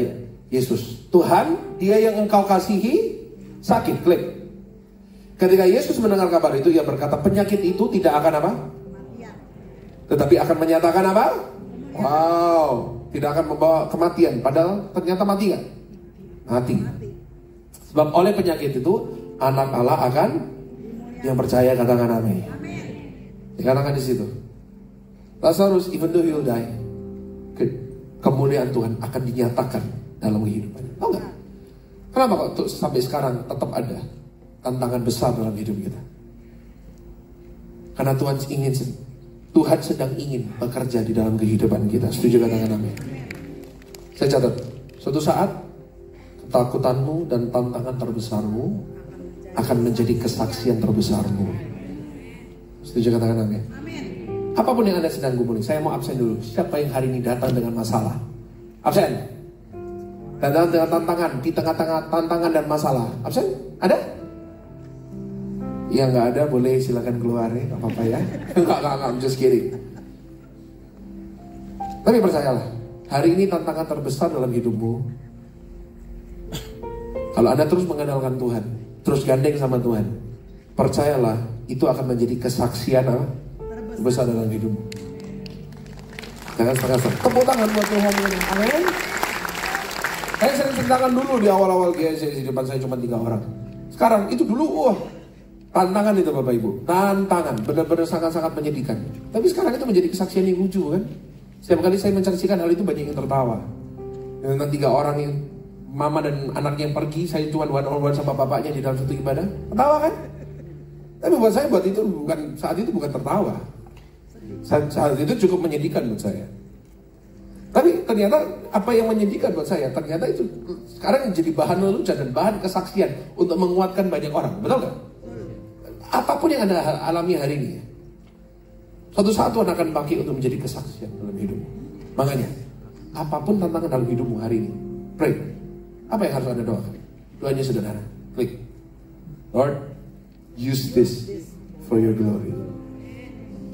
Yesus. Tuhan, dia yang engkau kasihi sakit. Klik. Ketika Yesus mendengar kabar itu, ia berkata penyakit itu tidak akan apa? Tetapi akan menyatakan apa? Wow, tidak akan membawa kematian. Padahal ternyata mati gak? Mati. Sebab oleh penyakit itu anak Allah akan yang percaya katakan amin. Dikatakan di situ. Lazarus even though he will die, kemuliaan Tuhan akan dinyatakan dalam kehidupannya. Tahu nggak? Kenapa kok sampai sekarang tetap ada tantangan besar dalam hidup kita? Karena Tuhan sedang ingin bekerja di dalam kehidupan kita. Setuju katakan amin. Saya catat, suatu saat ketakutanmu dan tantangan terbesarmu akan menjadi kesaksian terbesarmu. Setuju katakan amin. Apapun yang Anda sedang gumuli, saya mau absen dulu. Siapa yang hari ini datang dengan masalah? Absen. Datang dengan tantangan, di tengah-tengah tantangan dan masalah. Absen? Ada? Yang nggak ada boleh silakan keluar ya, nggak apa-apa ya. Nggak, I'm just kidding. Tapi percayalah, hari ini tantangan terbesar dalam hidupmu. Kalau Anda terus mengandalkan Tuhan, terus gandeng sama Tuhan, percayalah, itu akan menjadi kesaksian apa? Besar dalam hidupmu. Jangan setengah-setengah. Tepuk tangan buat Tuhan. Amin. Saya sering ceritakan dulu di awal-awal GSC, di depan saya cuma 3 orang. Sekarang, itu dulu, tantangan itu Bapak Ibu. Tantangan, benar-benar sangat-sangat menyedihkan. Tapi sekarang itu menjadi kesaksian yang lucu kan. Setiap kali saya mensaksikan hal itu banyak yang tertawa. Dengan 3 orang yang mama dan anaknya yang pergi, saya cuma one-on-one sama bapaknya di dalam satu ibadah. Tertawa kan? Tapi buat saya saat itu bukan tertawa. Saat itu cukup menyedihkan buat saya. Tapi ternyata apa yang menyedihkan buat saya, ternyata itu sekarang jadi bahan lelucon dan bahan kesaksian untuk menguatkan banyak orang. Betul nggak? Apapun yang Anda alami hari ini, suatu saat Tuhan akan pakai untuk menjadi kesaksian dalam hidupmu. Makanya, apapun tantangan dalam hidupmu hari ini, pray. Apa yang harus Anda doakan? Doanya sederhana. Klik. Lord, use this for your glory.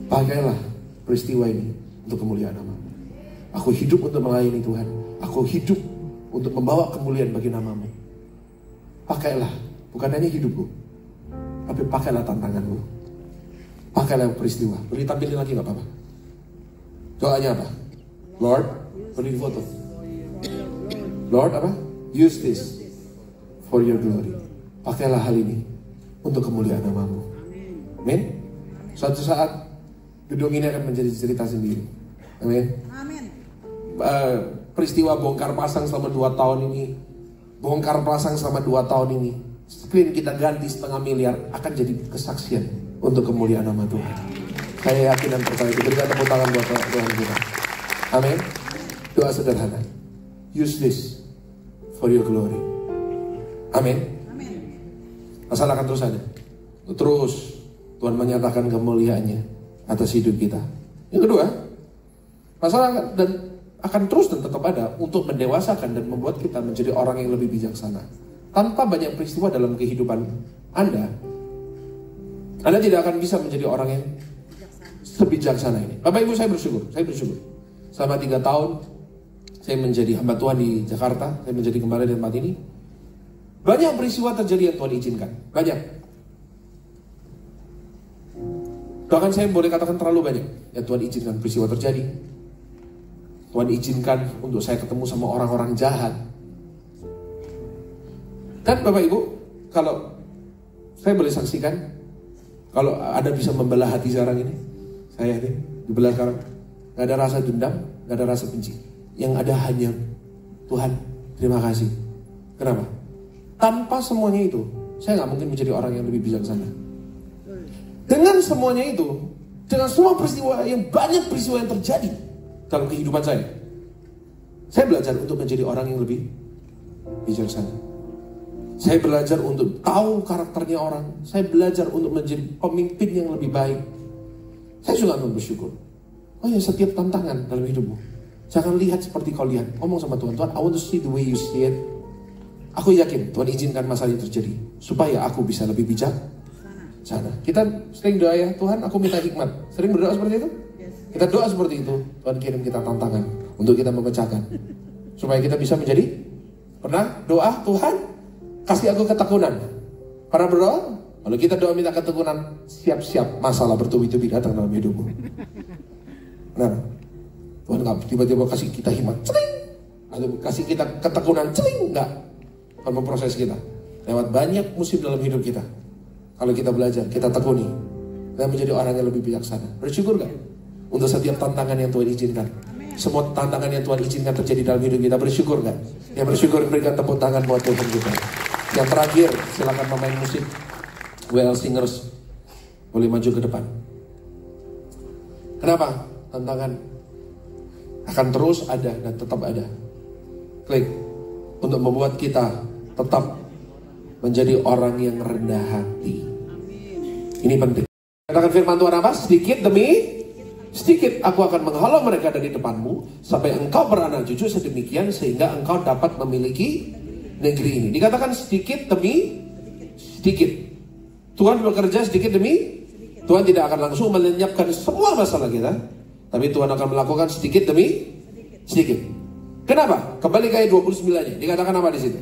Pakailah peristiwa ini untuk kemuliaan nama. Aku hidup untuk melayani Tuhan. Aku hidup untuk membawa kemuliaan bagi namamu. Pakailah, bukan hanya hidupku, tapi pakailah tantanganmu. Pakailah peristiwa. Boleh tampilin lagi gak apa-apa? Doanya apa? Lord, boleh foto. Lord apa? Use this for your glory. Pakailah hal ini untuk kemuliaan namamu. Amin. Suatu saat gedung ini akan menjadi cerita sendiri. Amin. Peristiwa bongkar pasang selama 2 tahun ini, bongkar pasang selama 2 tahun ini, screen kita ganti 500 miliar, akan jadi kesaksian untuk kemuliaan nama Tuhan. Saya yakin dan percaya itu. Berikan tepuk tangan buat Tuhan kita. Amin. Doa sederhana. Use this for your glory. Amin. Masalah akan terus ada. Terus Tuhan menyatakan kemuliaannya atas hidup kita. Yang kedua, masalah dan akan terus dan tetap ada untuk mendewasakan dan membuat kita menjadi orang yang lebih bijaksana. Tanpa banyak peristiwa dalam kehidupan Anda tidak akan bisa menjadi orang yang sebijaksana ini. Bapak Ibu, saya bersyukur. Selama 3 tahun saya menjadi hamba Tuhan di Jakarta, saya menjadi gembala di tempat ini. Banyak peristiwa terjadi yang Tuhan izinkan. Banyak. Bahkan saya boleh katakan terlalu banyak yang Tuhan izinkan peristiwa terjadi. Tuhan izinkan untuk saya ketemu sama orang-orang jahat. Dan Bapak Ibu, kalau saya boleh saksikan, kalau ada bisa membelah hati sekarang ini, saya ini dibelah sekarang, gak ada rasa dendam, gak ada rasa benci. Yang ada hanya Tuhan, terima kasih. Kenapa? Tanpa semuanya itu, saya gak mungkin menjadi orang yang lebih bijaksana. Dengan semuanya itu, dengan semua peristiwa, yang banyak peristiwa yang terjadi dalam kehidupan saya belajar untuk menjadi orang yang lebih bijaksana. Saya belajar untuk tahu karakternya orang. Saya belajar untuk menjadi pemimpin yang lebih baik. Saya juga akan bersyukur. Oh ya, setiap tantangan dalam hidupmu, jangan lihat seperti kau lihat. Ngomong sama Tuhan, Tuhan, I want to see the way you see it. Aku yakin Tuhan izinkan masalah itu terjadi supaya aku bisa lebih bijaksana. Kita sering doa ya, Tuhan aku minta hikmat. Sering berdoa seperti itu? Kita doa seperti itu, Tuhan kirim kita tantangan untuk kita memecahkan. Supaya kita bisa menjadi, pernah doa, Tuhan kasih aku ketekunan. Pernah berdoa? Kalau kita doa minta ketekunan, siap-siap masalah bertubi-tubi datang dalam hidupmu. Nah, Tuhan nggak tiba-tiba kasih kita hikmat, celing, atau kasih kita ketekunan, celing, enggak. Tuhan memproses kita lewat banyak musim dalam hidup kita. Kalau kita belajar, kita tekuni, dan menjadi orang yang lebih bijaksana. Bersyukur gak? Untuk setiap tantangan yang Tuhan izinkan. Semua tantangan yang Tuhan izinkan terjadi dalam hidup kita, bersyukur gak? Yang bersyukur berikan tepuk tangan buat Tuhan kita. Yang terakhir, silakan pemain musik WL Singers boleh maju ke depan. Kenapa? Tantangan akan terus ada dan tetap ada. Klik untuk membuat kita tetap menjadi orang yang rendah hati. Ini penting. Katakan firman Tuhan apa? Sedikit demi sedikit aku akan menghalau mereka dari depanmu sampai engkau beranak cucu sedemikian sehingga engkau dapat memiliki negeri ini. Dikatakan sedikit demi sedikit. Tuhan bekerja sedikit demi. Tuhan tidak akan langsung melenyapkan semua masalah kita, tapi Tuhan akan melakukan sedikit demi sedikit. Kenapa? Kembali ke ayat 29-nya. Dikatakan apa di situ?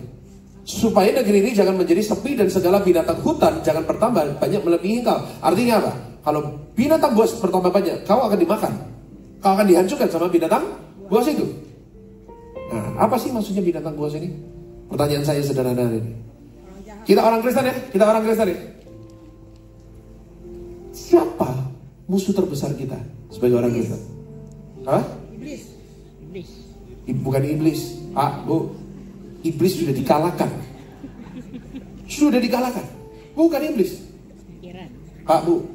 Supaya negeri ini jangan menjadi sepi dan segala binatang hutan jangan bertambah banyak melebihi engkau. Artinya apa? Kalau binatang buas bertambah banyak, kau akan dimakan. Kau akan dihancurkan sama binatang buas itu. Nah, apa sih maksudnya binatang buas ini? Pertanyaan saya sederhana ini. Kita orang Kristen ya? Kita orang Kristen ya? Siapa musuh terbesar kita sebagai orang Kristen? Hah? Iblis. Bukan iblis. Pak, Bu. Iblis sudah dikalahkan. Sudah dikalahkan. Bukan iblis. Pak, Bu.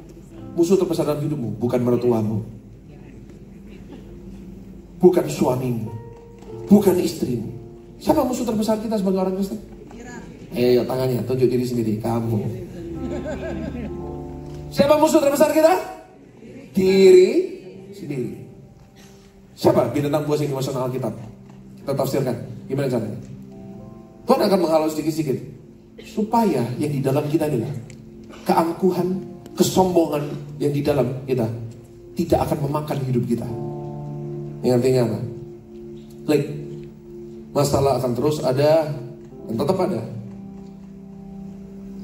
Musuh terbesar dalam hidupmu bukan mertuamu. bukan suamimu, bukan istrimu. Siapa musuh terbesar kita sebagai orang Kristen? Ayo tangannya, tunjuk diri sendiri. Kamu. Siapa musuh terbesar kita? Diri sendiri. Siapa binatang buas yang dimasukkan Alkitab? Kita tafsirkan. Gimana caranya? Tuhan akan menghalau sedikit-sedikit. Supaya yang di dalam kita adalah keangkuhan, kesombongan yang di dalam kita tidak akan memakan hidup kita. Yang artinya apa? Klik. Masalah akan terus ada dan tetap ada.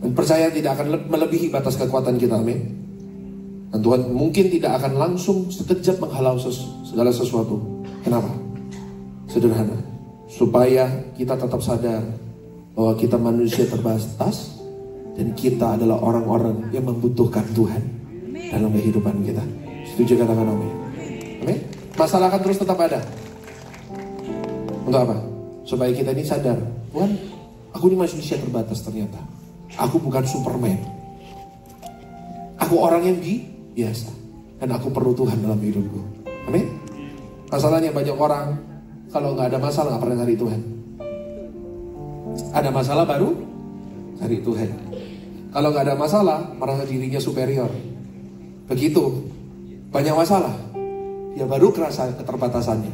Dan percaya tidak akan melebihi batas kekuatan kita, amin. Dan Tuhan mungkin tidak akan langsung sekejap menghalau segala sesuatu. Kenapa? Sederhana. Supaya kita tetap sadar bahwa kita manusia terbatas dan kita adalah orang-orang yang membutuhkan Tuhan dalam kehidupan kita. Setuju katakan amin? Amin? Masalah akan terus tetap ada. Untuk apa? Supaya kita ini sadar, Tuhan, aku ini manusia terbatas ternyata. Aku bukan Superman. Aku orang yang biasa. Dan aku perlu Tuhan dalam hidupku. Amin? Masalahnya banyak orang, kalau gak ada masalah gak pernah cari Tuhan. Ada masalah baru cari Tuhan. Kalau gak ada masalah, merasa dirinya superior. Begitu, banyak masalah, dia baru kerasa keterbatasannya.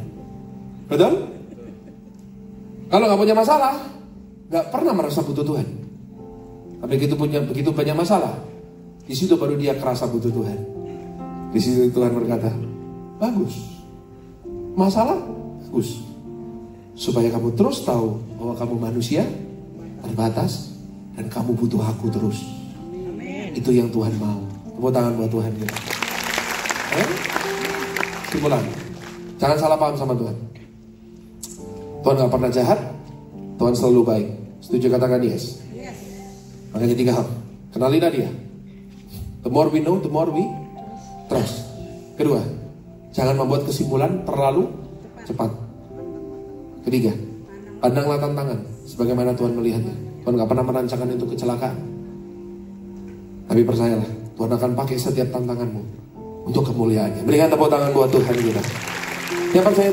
Betul? Kalau gak punya masalah, gak pernah merasa butuh Tuhan. Tapi begitu banyak masalah, di situ baru dia kerasa butuh Tuhan. Di situ Tuhan berkata, bagus, masalah bagus, supaya kamu terus tahu bahwa kamu manusia terbatas dan kamu butuh aku terus. Itu yang Tuhan mau. Tepuk tangan buat Tuhan kita. Simpulan, jangan salah paham sama Tuhan. Tuhan gak pernah jahat, Tuhan selalu baik. Setuju katakan yes? Makanya 3 hal. Kenalin dia. The more we know, the more we trust. Kedua, jangan membuat kesimpulan terlalu cepat. Ketiga, pandanglah tantangan sebagaimana Tuhan melihatnya. Tuhan gak pernah merancangkan itu kecelakaan. Tapi percayalah, Tuhan akan pakai setiap tantanganmu untuk kemuliaannya. Berikan tepuk tangan buat Tuhan kita. Yang percaya